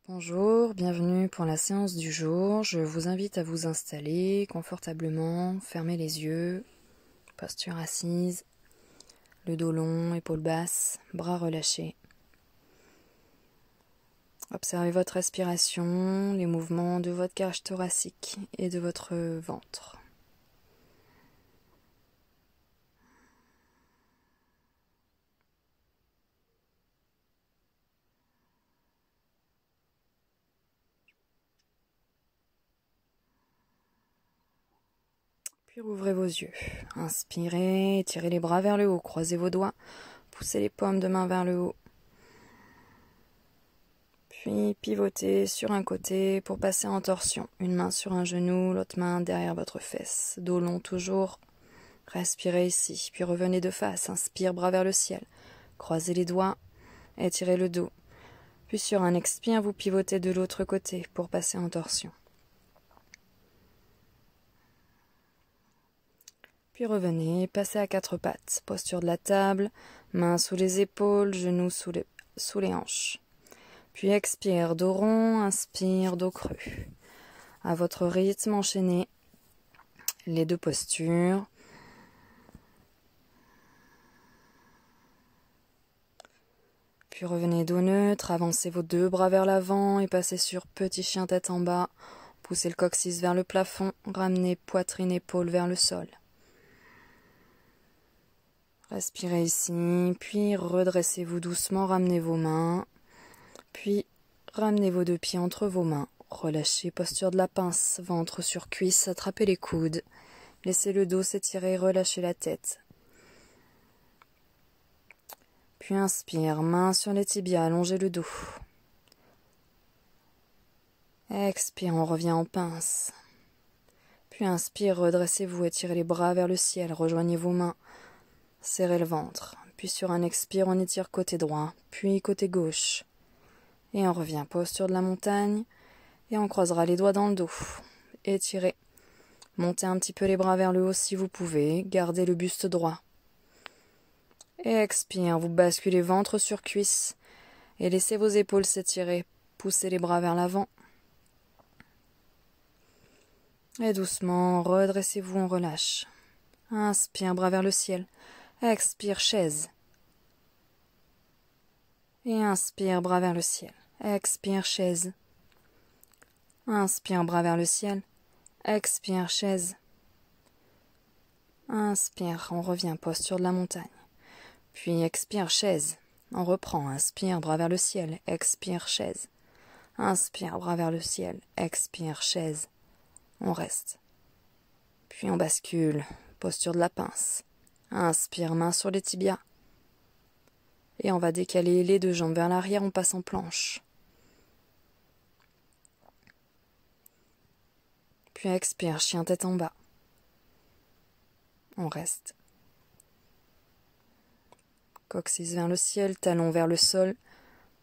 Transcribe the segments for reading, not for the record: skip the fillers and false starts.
Bonjour, bienvenue pour la séance du jour. Je vous invite à vous installer confortablement, fermez les yeux, posture assise, le dos long, épaules basses, bras relâchés. Observez votre respiration, les mouvements de votre cage thoracique et de votre ventre. Puis rouvrez vos yeux. Inspirez, tirez les bras vers le haut, croisez vos doigts, poussez les paumes de main vers le haut. Puis pivotez sur un côté pour passer en torsion. Une main sur un genou, l'autre main derrière votre fesse. Dos long toujours. Respirez ici, puis revenez de face. Inspire, bras vers le ciel. Croisez les doigts, étirez le dos. Puis sur un expire, vous pivotez de l'autre côté pour passer en torsion. Puis revenez, passez à quatre pattes. Posture de la table, mains sous les épaules, genoux sous les hanches. Puis expire, dos rond, inspire, dos creux. À votre rythme, enchaînez les deux postures. Puis revenez dos neutre, avancez vos deux bras vers l'avant et passez sur petit chien tête en bas. Poussez le coccyx vers le plafond, ramenez poitrine épaule vers le sol. Respirez ici, puis redressez-vous doucement, ramenez vos mains. Puis ramenez vos deux pieds entre vos mains. Relâchez, posture de la pince, ventre sur cuisse, attrapez les coudes. Laissez le dos s'étirer, relâchez la tête. Puis inspire, main sur les tibias, allongez le dos. Expire, on revient en pince. Puis inspire, redressez-vous, étirez les bras vers le ciel, rejoignez vos mains. Serrez le ventre. Puis sur un expire, on étire côté droit, puis côté gauche. Et on revient, posture de la montagne. Et on croisera les doigts dans le dos. Étirez. Montez un petit peu les bras vers le haut si vous pouvez. Gardez le buste droit. Et expire, vous basculez ventre sur cuisse. Et laissez vos épaules s'étirer. Poussez les bras vers l'avant. Et doucement, redressez-vous, on relâche. Inspire, bras vers le ciel. Expire, chaise. Et inspire, bras vers le ciel. Expire, chaise. Inspire, bras vers le ciel. Expire, chaise. Inspire, on revient, posture de la montagne. Puis expire, chaise. On reprend, inspire, bras vers le ciel. Expire, chaise. Inspire, bras vers le ciel. Expire, chaise. On reste. Puis on bascule, posture de la pince. Inspire, main sur les tibias. Et on va décaler les deux jambes vers l'arrière, on passe en planche. Puis expire, chien tête en bas. On reste. Coccyx vers le ciel, talon vers le sol.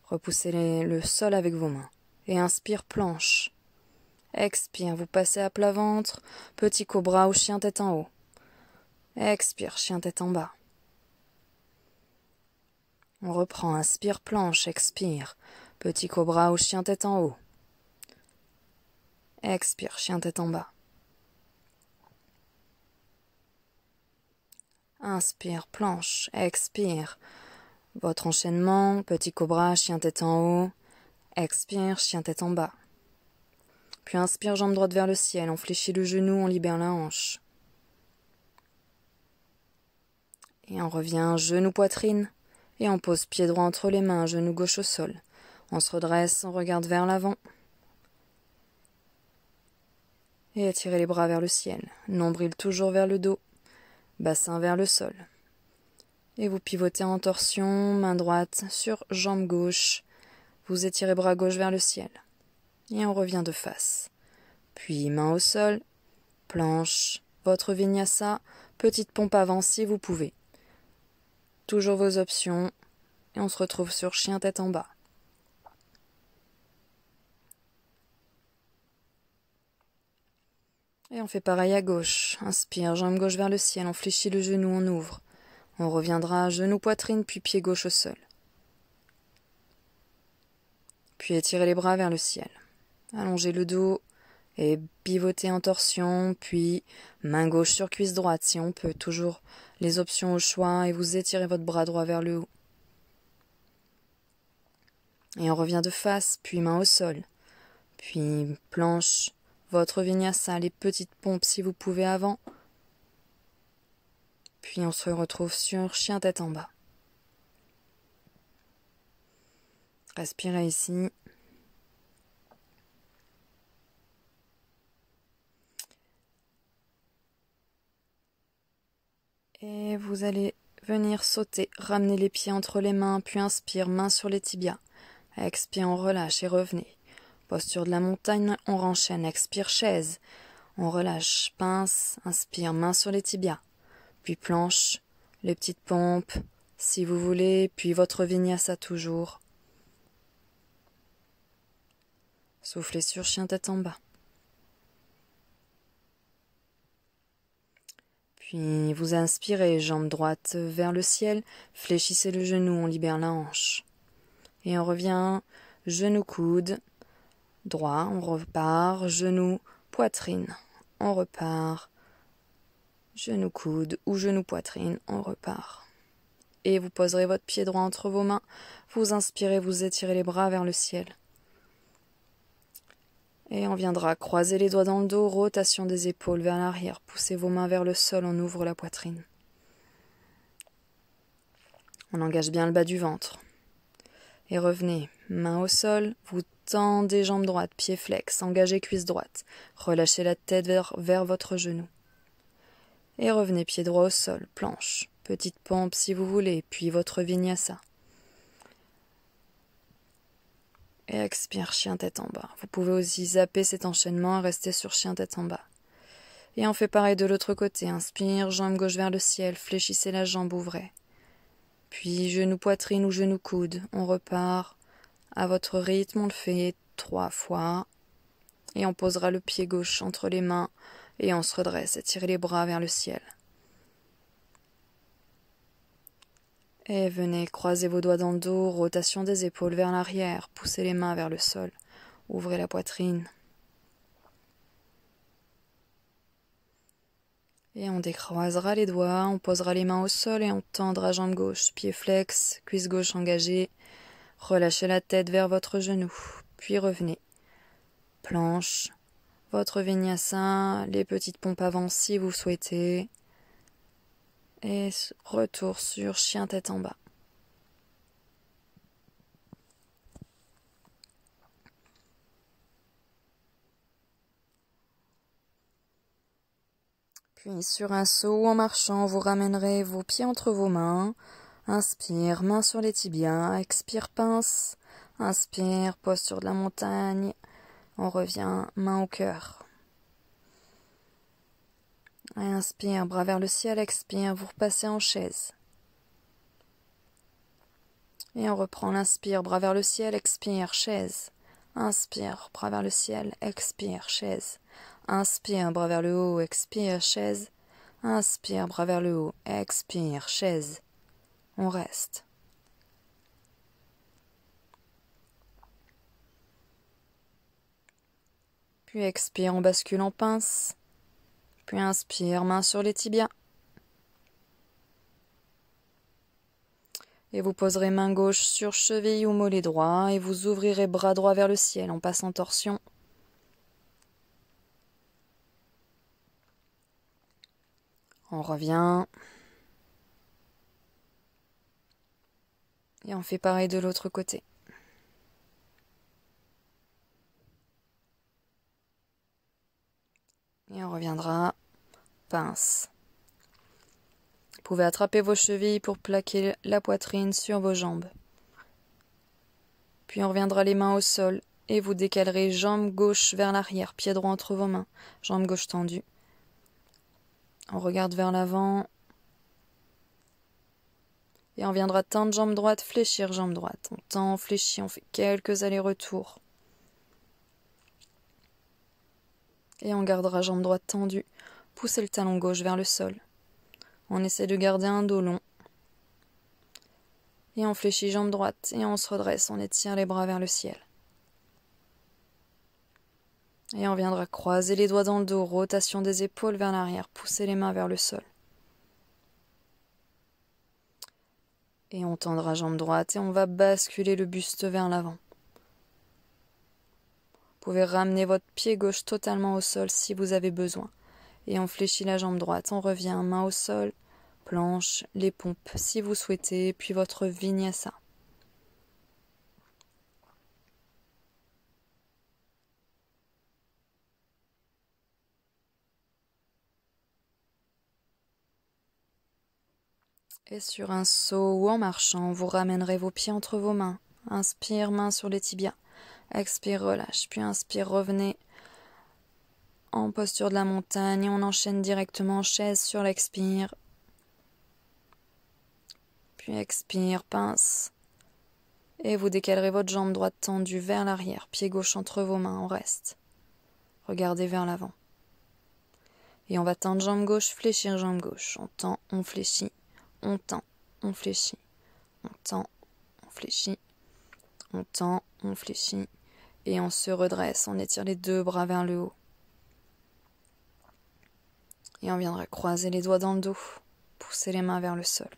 Repoussez le sol avec vos mains. Et inspire, planche. Expire, vous passez à plat ventre, petit cobra ou chien tête en haut. Expire, chien tête en bas. On reprend, inspire, planche, expire, petit cobra ou chien tête en haut. Expire, chien tête en bas. Inspire, planche, expire. Votre enchaînement, petit cobra, chien tête en haut. Expire, chien tête en bas. Puis inspire, jambe droite vers le ciel, on fléchit le genou, on libère la hanche. Et on revient, genou, poitrine. Et on pose pied droit entre les mains, genou gauche au sol. On se redresse, on regarde vers l'avant. Et étirez les bras vers le ciel. Nombril toujours vers le dos. Bassin vers le sol. Et vous pivotez en torsion, main droite sur jambe gauche. Vous étirez bras gauche vers le ciel. Et on revient de face. Puis main au sol, planche, votre vinyasa, petite pompe avant si vous pouvez. Toujours vos options. Et on se retrouve sur chien tête en bas. Et on fait pareil à gauche. Inspire, jambe gauche vers le ciel, on fléchit le genou, on ouvre. On reviendra genou, poitrine, puis pied gauche au sol. Puis étirez les bras vers le ciel. Allongez le dos et pivotez en torsion, puis main gauche sur cuisse droite si on peut, toujours les options au choix, et vous étirez votre bras droit vers le haut. Et on revient de face, puis main au sol, puis planche, votre vinyasa, les petites pompes si vous pouvez avant, puis on se retrouve sur chien tête en bas. Respirez ici. Et vous allez venir sauter, ramener les pieds entre les mains, puis inspire, main sur les tibias. Expire, on relâche et revenez. Posture de la montagne, on renchaîne. Expire, chaise. On relâche, pince, inspire, main sur les tibias. Puis planche, les petites pompes, si vous voulez, puis votre vinyasa toujours. Soufflez sur chien tête en bas. Puis vous inspirez, jambe droite vers le ciel, fléchissez le genou, on libère la hanche. Et on revient, genou coude, droit, on repart, genou, poitrine, on repart, genou coude ou genou poitrine, on repart. Et vous poserez votre pied droit entre vos mains, vous inspirez, vous étirez les bras vers le ciel. Et on viendra croiser les doigts dans le dos, rotation des épaules vers l'arrière, poussez vos mains vers le sol, on ouvre la poitrine. On engage bien le bas du ventre. Et revenez, main au sol, vous tendez jambe droite, pied flex, engagez cuisse droite, relâchez la tête vers votre genou. Et revenez, pied droit au sol, planche, petite pompe si vous voulez, puis votre vinyasa. Et expire, chien tête en bas. Vous pouvez aussi zapper cet enchaînement et rester sur chien tête en bas. Et on fait pareil de l'autre côté, inspire, jambe gauche vers le ciel, fléchissez la jambe, ouvrez. Puis genou poitrine ou genou coude, on repart. À votre rythme, on le fait 3 fois. Et on posera le pied gauche entre les mains et on se redresse, étirez les bras vers le ciel. Et venez, croisez vos doigts dans le dos, rotation des épaules vers l'arrière, poussez les mains vers le sol, ouvrez la poitrine. Et on décroisera les doigts, on posera les mains au sol et on tendra jambe gauche, pied flex, cuisse gauche engagée. Relâchez la tête vers votre genou, puis revenez. Planche, votre vinyasa, les petites pompes avant si vous souhaitez. Et retour sur chien tête en bas. Puis sur un saut en marchant, vous ramènerez vos pieds entre vos mains. Inspire, main sur les tibias. Expire, pince. Inspire, posture de la montagne. On revient, main au cœur. Et inspire, bras vers le ciel. Expire, vous repassez en chaise. Et on reprend l'inspire, bras vers le ciel. Expire, chaise. Inspire, bras vers le ciel. Expire, chaise. Inspire, bras vers le haut, expire, chaise. Inspire, bras vers le haut, expire, chaise. On reste. Puis expire, on bascule en pince. Puis inspire, main sur les tibias. Et vous poserez main gauche sur cheville ou mollet droit et vous ouvrirez bras droit vers le ciel en passant torsion. On revient. Et on fait pareil de l'autre côté. Et on reviendra. Pince. Vous pouvez attraper vos chevilles pour plaquer la poitrine sur vos jambes. Puis on reviendra les mains au sol et vous décalerez jambe gauche vers l'arrière, pied droit entre vos mains, jambe gauche tendue. On regarde vers l'avant. Et on viendra tendre jambe droite, fléchir jambe droite. On tend, on fléchit, on fait quelques allers-retours. Et on gardera jambe droite tendue. Poussez le talon gauche vers le sol. On essaie de garder un dos long. Et on fléchit jambe droite et on se redresse, on étire les bras vers le ciel. Et on viendra croiser les doigts dans le dos, rotation des épaules vers l'arrière, pousser les mains vers le sol. Et on tendra jambe droite et on va basculer le buste vers l'avant. Vous pouvez ramener votre pied gauche totalement au sol si vous avez besoin. Et on fléchit la jambe droite, on revient main au sol, planche, les pompes si vous souhaitez, puis votre vinyasa. Et sur un saut ou en marchant, vous ramènerez vos pieds entre vos mains. Inspire, main sur les tibias. Expire, relâche. Puis inspire, revenez en posture de la montagne. On enchaîne directement chaise sur l'expire. Puis expire, pince. Et vous décalerez votre jambe droite tendue vers l'arrière. Pied gauche entre vos mains, on reste. Regardez vers l'avant. Et on va tendre jambe gauche, fléchir jambe gauche. On tend, on fléchit. On tend, on fléchit, on tend, on fléchit, on tend, on fléchit, et on se redresse, on étire les deux bras vers le haut. Et on viendra croiser les doigts dans le dos, pousser les mains vers le sol.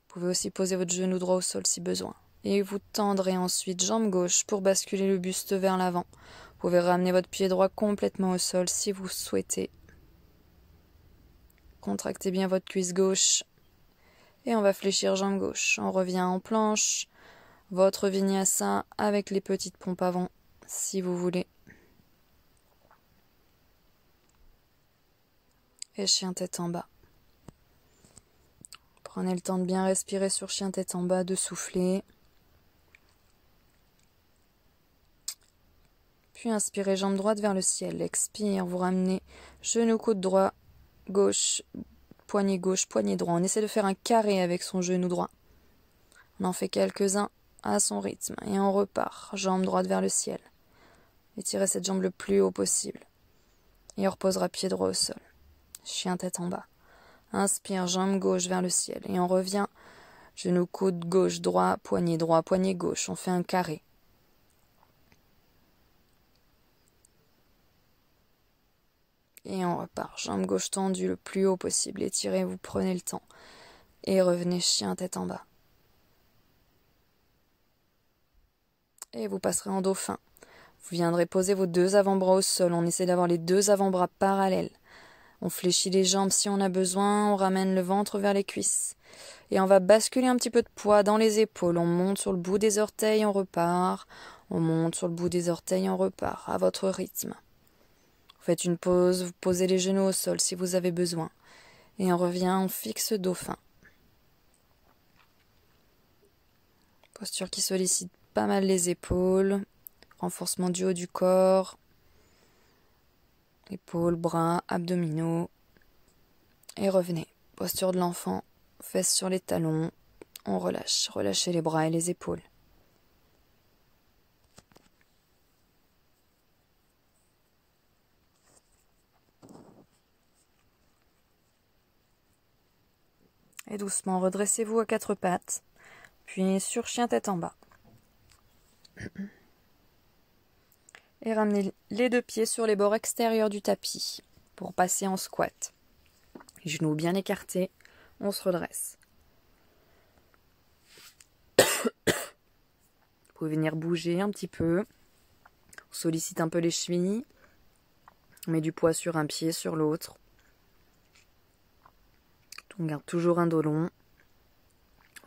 Vous pouvez aussi poser votre genou droit au sol si besoin. Et vous tendrez ensuite jambe gauche pour basculer le buste vers l'avant. Vous pouvez ramener votre pied droit complètement au sol si vous souhaitez. Contractez bien votre cuisse gauche. Et on va fléchir jambe gauche. On revient en planche. Votre vinyasa avec les petites pompes avant, si vous voulez. Et chien tête en bas. Prenez le temps de bien respirer sur chien tête en bas, de souffler. Puis inspirez jambe droite vers le ciel. Expire, vous ramenez genou coude droit, gauche, poignet droit. On essaie de faire un carré avec son genou droit. On en fait quelques-uns à son rythme. Et on repart, jambe droite vers le ciel. Étirez cette jambe le plus haut possible. Et on reposera pied droit au sol. Chien tête en bas. Inspire, jambe gauche vers le ciel. Et on revient, genou coude gauche, droit, poignet gauche. On fait un carré. Et on repart, jambe gauche tendue le plus haut possible. Étirez, vous prenez le temps. Et revenez chien tête en bas. Et vous passerez en dauphin. Vous viendrez poser vos deux avant-bras au sol. On essaie d'avoir les deux avant-bras parallèles. On fléchit les jambes si on a besoin. On ramène le ventre vers les cuisses. Et on va basculer un petit peu de poids dans les épaules. On monte sur le bout des orteils, on repart. On monte sur le bout des orteils, on repart. À votre rythme. Vous faites une pause, vous posez les genoux au sol si vous avez besoin. Et on revient, on fixe dauphin. Posture qui sollicite pas mal les épaules. Renforcement du haut du corps. Épaules, bras, abdominaux. Et revenez. Posture de l'enfant. Fesses sur les talons. On relâche. Relâchez les bras et les épaules. Et doucement, redressez-vous à quatre pattes. Puis sur chien tête en bas. Et ramenez les deux pieds sur les bords extérieurs du tapis pour passer en squat. Genoux bien écartés, on se redresse. Vous pouvez venir bouger un petit peu. On sollicite un peu les chevilles. On met du poids sur un pied, sur l'autre. On garde toujours un dos long.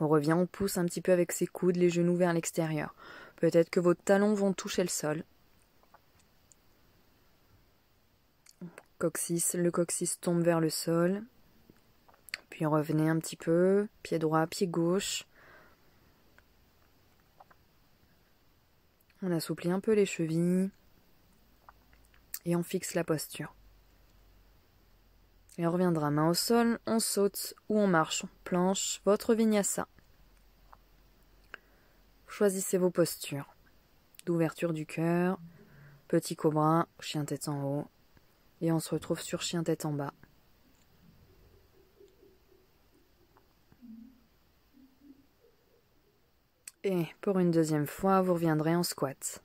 On revient, on pousse un petit peu avec ses coudes, les genoux vers l'extérieur. Peut-être que vos talons vont toucher le sol. Coccyx, le coccyx tombe vers le sol. Puis revenez un petit peu, pied droit, pied gauche. On assouplit un peu les chevilles. Et on fixe la posture. Et on reviendra main au sol, on saute ou on marche, on planche, votre vinyasa. Choisissez vos postures. D'ouverture du cœur, petit cobra, chien tête en haut. Et on se retrouve sur chien tête en bas. Et pour une deuxième fois, vous reviendrez en squat.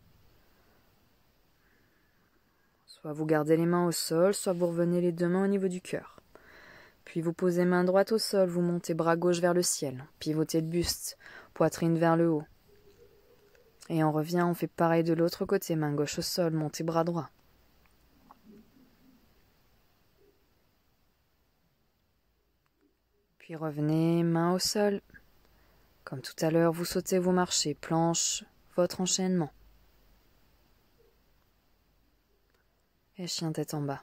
Soit vous gardez les mains au sol, soit vous revenez les deux mains au niveau du cœur. Puis vous posez main droite au sol, vous montez bras gauche vers le ciel, pivotez le buste, poitrine vers le haut. Et on revient, on fait pareil de l'autre côté, main gauche au sol, montez bras droit. Puis revenez, main au sol. Comme tout à l'heure, vous sautez, vous marchez, planche, votre enchaînement. Et chien tête en bas.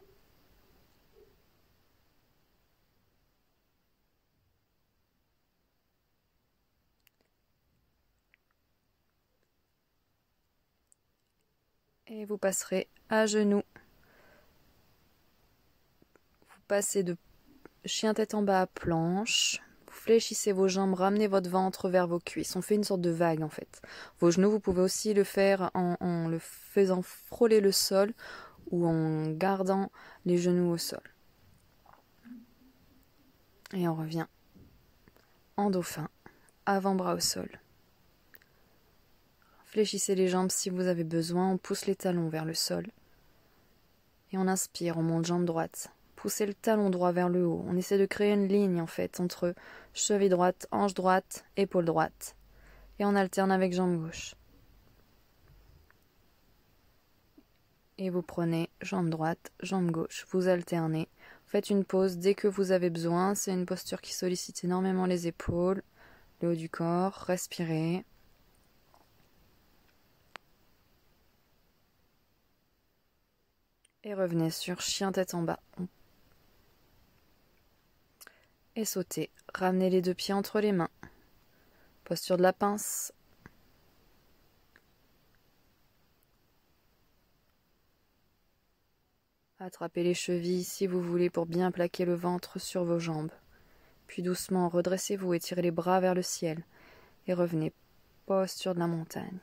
Et vous passerez à genoux. Vous passez de chien tête en bas à planche. Vous fléchissez vos jambes, ramenez votre ventre vers vos cuisses. On fait une sorte de vague en fait. Vos genoux, vous pouvez aussi le faire en le faisant frôler le sol ou en gardant les genoux au sol. Et on revient en dauphin, avant-bras au sol. Fléchissez les jambes si vous avez besoin, on pousse les talons vers le sol. Et on inspire, on monte jambe droite. Poussez le talon droit vers le haut. On essaie de créer une ligne en fait entre cheville droite, hanche droite, épaule droite. Et on alterne avec jambe gauche. Et vous prenez jambe droite, jambe gauche. Vous alternez. Faites une pause dès que vous avez besoin. C'est une posture qui sollicite énormément les épaules, le haut du corps. Respirez. Et revenez sur chien tête en bas. Et sautez. Ramenez les deux pieds entre les mains. Posture de la pince. Attrapez les chevilles si vous voulez pour bien plaquer le ventre sur vos jambes. Puis doucement redressez-vous, étirez les bras vers le ciel. Et revenez. Posture de la montagne.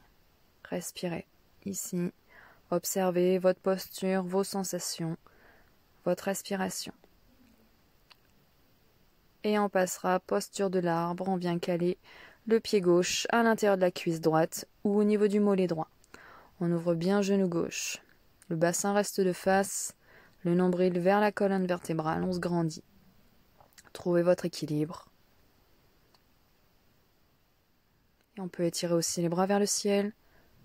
Respirez. Ici. Observez votre posture, vos sensations, votre respiration. Et on passera posture de l'arbre, on vient caler le pied gauche à l'intérieur de la cuisse droite ou au niveau du mollet droit. On ouvre bien genou gauche. Le bassin reste de face, le nombril vers la colonne vertébrale, on se grandit. Trouvez votre équilibre. Et on peut étirer aussi les bras vers le ciel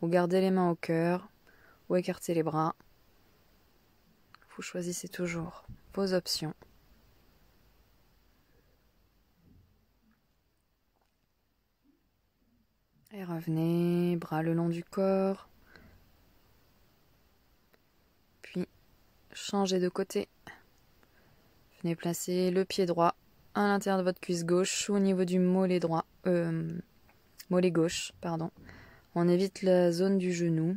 ou garder les mains au cœur. Ou écarter les bras. Vous choisissez toujours vos options. Et revenez, bras le long du corps. Puis, changez de côté. Venez placer le pied droit à l'intérieur de votre cuisse gauche ou au niveau du mollet droit. Mollet gauche, pardon. On évite la zone du genou.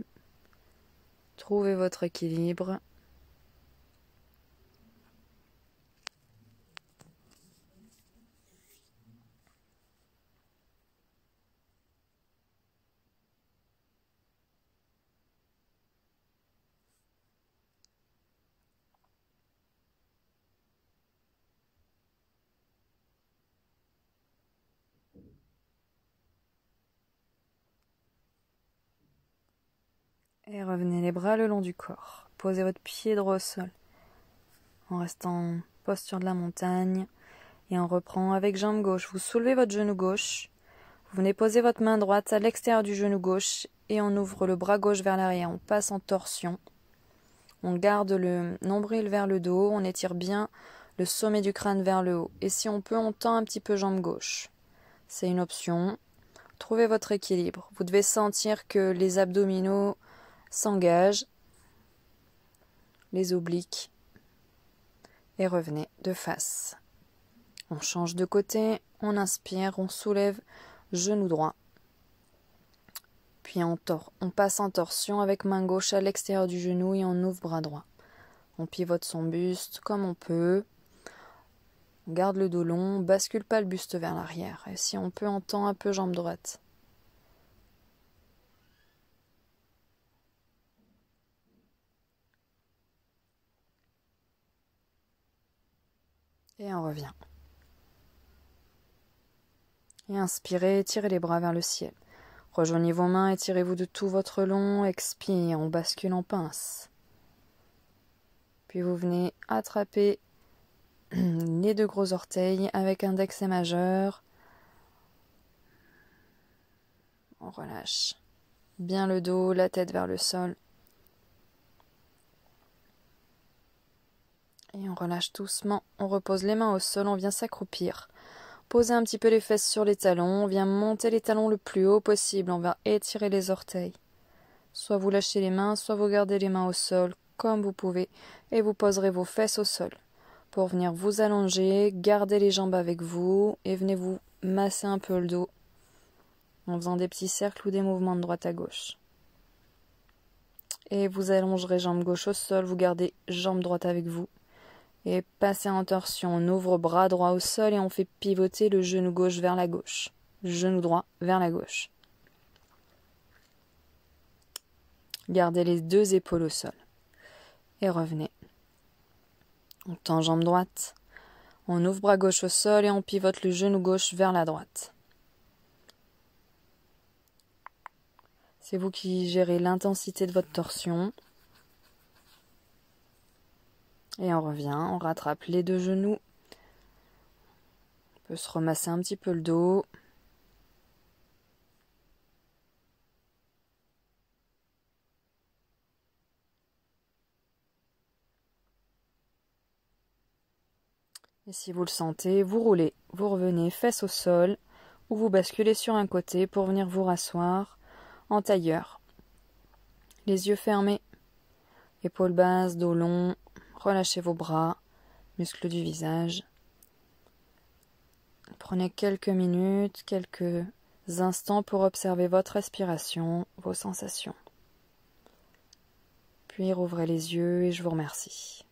Trouvez votre équilibre. Et revenez les bras le long du corps. Posez votre pied droit au sol. En restant en posture de la montagne. Et on reprend avec jambe gauche. Vous soulevez votre genou gauche. Vous venez poser votre main droite à l'extérieur du genou gauche. Et on ouvre le bras gauche vers l'arrière. On passe en torsion. On garde le nombril vers le dos. On étire bien le sommet du crâne vers le haut. Et si on peut, on tend un petit peu jambe gauche. C'est une option. Trouvez votre équilibre. Vous devez sentir que les abdominaux s'engagent, les obliques, et revenez de face. On change de côté, on inspire, on soulève genou droit. Puis on passe en torsion avec main gauche à l'extérieur du genou et on ouvre bras droit. On pivote son buste comme on peut. On garde le dos long, on bascule pas le buste vers l'arrière. Et si on peut, on tend un peu jambe droite. Et on revient. Et inspirez, étirez les bras vers le ciel. Rejoignez vos mains, étirez-vous de tout votre long. Expire, on bascule en pince. Puis vous venez attraper les 2 gros orteils avec index et majeur. On relâche bien le dos, la tête vers le sol. Et on relâche doucement. On repose les mains au sol, on vient s'accroupir. Posez un petit peu les fesses sur les talons. On vient monter les talons le plus haut possible. On va étirer les orteils. Soit vous lâchez les mains, soit vous gardez les mains au sol, comme vous pouvez. Et vous poserez vos fesses au sol. Pour venir vous allonger, gardez les jambes avec vous. Et venez vous masser un peu le dos. En faisant des petits cercles ou des mouvements de droite à gauche. Et vous allongerez jambe gauche au sol. Vous gardez jambe droite avec vous. Et passez en torsion, on ouvre bras droit au sol et on fait pivoter le genou gauche vers la gauche. Genou droit vers la gauche. Gardez les 2 épaules au sol. Et revenez. On tend jambe droite. On ouvre bras gauche au sol et on pivote le genou gauche vers la droite. C'est vous qui gérez l'intensité de votre torsion. Et on revient, on rattrape les 2 genoux. On peut se remasser un petit peu le dos. Et si vous le sentez, vous roulez, vous revenez fesses au sol ou vous basculez sur un côté pour venir vous rasseoir en tailleur. Les yeux fermés, épaules basses, dos long, relâchez vos bras, muscles du visage. Prenez quelques minutes, quelques instants pour observer votre respiration, vos sensations. Puis rouvrez les yeux et je vous remercie.